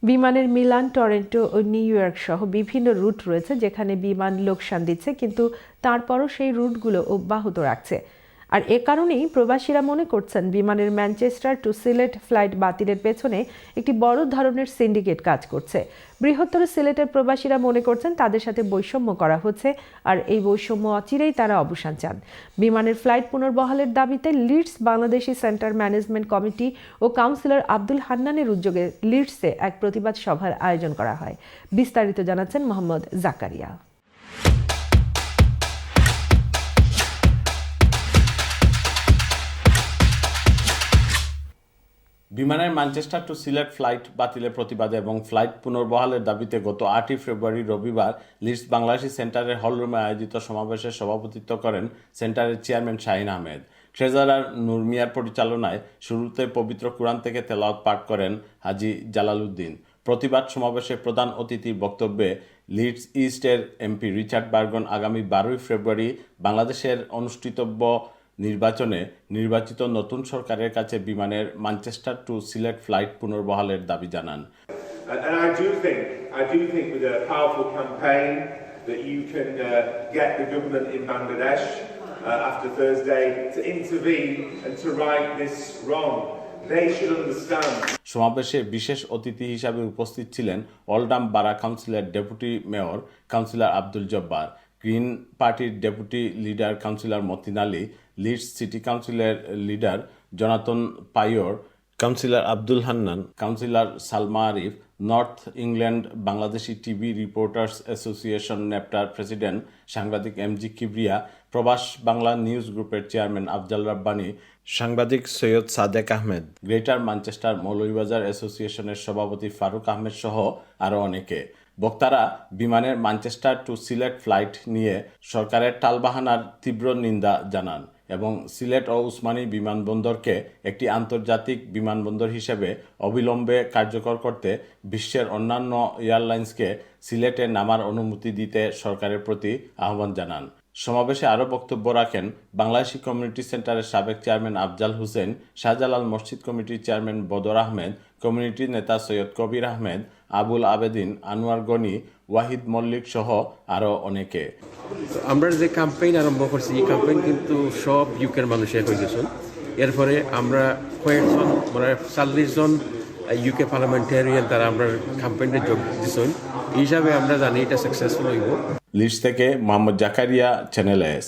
বিমানের Milan, Toronto ও new York সহ বিভিন্ন রুট রয়েছে যেখানে বিমান লোকসান দিচ্ছে, কিন্তু তারপরও সেই রুটগুলো অব্যাহত রাখছে। আর এ কারণেই প্রবাসীরা মনে করছেন বিমানের ম্যানচেস্টার টু সিলেট ফ্লাইট বাতিলের পেছনে একটি বড় ধরনের সিন্ডিকেট কাজ করছে। বৃহত্তর সিলেটের প্রবাসীরা মনে করছেন তাদের সাথে বৈষম্য করা হচ্ছে, আর এই বৈষম্য অচিরেই তারা অবসান চান। বিমানের ফ্লাইট পুনর্বহালের দাবিতে Leeds Bangladeshi centre management committee ও কাউন্সিলর আব্দুল হান্নানের উদ্যোগে লিডসে এক প্রতিবাদ সভার আয়োজন করা হয়। বিস্তারিত জানাচ্ছেন মোহাম্মদ জাকারিয়া। বিমানের ম্যানচেস্টার টু সিলেট ফ্লাইট বাতিলের প্রতিবাদে এবং ফ্লাইট পুনর্বহালের দাবিতে গত 8 ফেব্রুয়ারি রবিবার লিডস বাংলাদেশি সেন্টারের হলরুমে আয়োজিত সমাবেশে সভাপতিত্ব করেন সেন্টারের চেয়ারম্যান শাহিন আহমেদ। ট্রেজারার নূর মিয়ার পরিচালনায় শুরুতে পবিত্র কুরআন থেকে তেলাওয়াত পাঠ করেন হাজী জালালউদ্দিন। প্রতিবাদ সমাবেশে প্রধান অতিথির বক্তব্যে লিডস ইস্টের এমপি রিচার্ড বার্গন আগামী 12 ফেব্রুয়ারি বাংলাদেশের অনুষ্ঠিতব্য নির্বাচনে নির্বাচিত নতুন সরকারের কাছে বিমানের ম্যানচেস্টার টু সিলেট ফ্লাইট পুনর্বহালের দাবি জানান। And I do think with a powerful campaign that you can get the government in Bangladesh after Thursday to intervene and to right this wrong. They should understand. সমাবেশে বিশেষ অতিথি হিসাবে উপস্থিত ছিলেন Oldham borough কাউন্সিলের deputy mayor councillor Abdul Jabbar, Green পার্টির deputy leader councillor Motin Ali, Leeds city কাউন্সিলের leader Jonathan Pryor, councillor Abdul Hannan, councillor Salma Arif, North England Bangladeshi TV reporters association নেপটার প্রেসিডেন্ট সাংবাদিক এমজি কিবরিয়া, প্রবাস বাংলা নিউজ গ্রুপের চেয়ারম্যান আফজাল রাব্বানী, সাংবাদিক সৈয়দ সাদেক আহমেদ, গ্রেটার ম্যানচেস্টার মৌলভীবাজার অ্যাসোসিয়েশনের সভাপতি ফারুক আহমেদ সহ আরও অনেকে। বক্তারা বিমানের ম্যানচেস্টার টু সিলেট ফ্লাইট নিয়ে সরকারের টালবাহানার তীব্র নিন্দা জানান এবং সিলেট ও উসমানী বিমানবন্দরকে একটি আন্তর্জাতিক বিমানবন্দর হিসেবে অবিলম্বে কার্যকর করতে বিশ্বের অন্যান্য এয়ারলাইন্সকে সিলেটে নামার অনুমতি দিতে সরকারের প্রতি আহ্বান জানান। সমাবেশে আরও বক্তব্য রাখেন বাংলাদেশি কমিউনিটি সেন্টারের সাবেক চেয়ারম্যান আফজাল হোসেন, শাহজালাল মসজিদ কমিটির চেয়ারম্যান বদর আহমেদ, কমিউনিটি নেতা সৈয়দ কবির আহমেদ, আবুল আবেদিন, আনোয়ার গনি, ওয়াহিদ মল্লিক সহ আরও অনেকে। আমরা যে ক্যাম্পেইন আরম্ভ করছি এই ক্যাম্পেইন কিন্তু সব ইউকের মানুষ এক হয়ে গেছেন। এরপরে আমরা কয়েকজন মানে 40 জন ইউকে পার্লামেন্টারিয়ান তারা আমরা ক্যাম্পেইনে যোগ দিচ্ছেন। এই হিসাবে আমরা জানি এটা সাকসেসফুল হইব। লিডস থেকে মোহাম্মদ জাকারিয়া, চ্যানেল এস।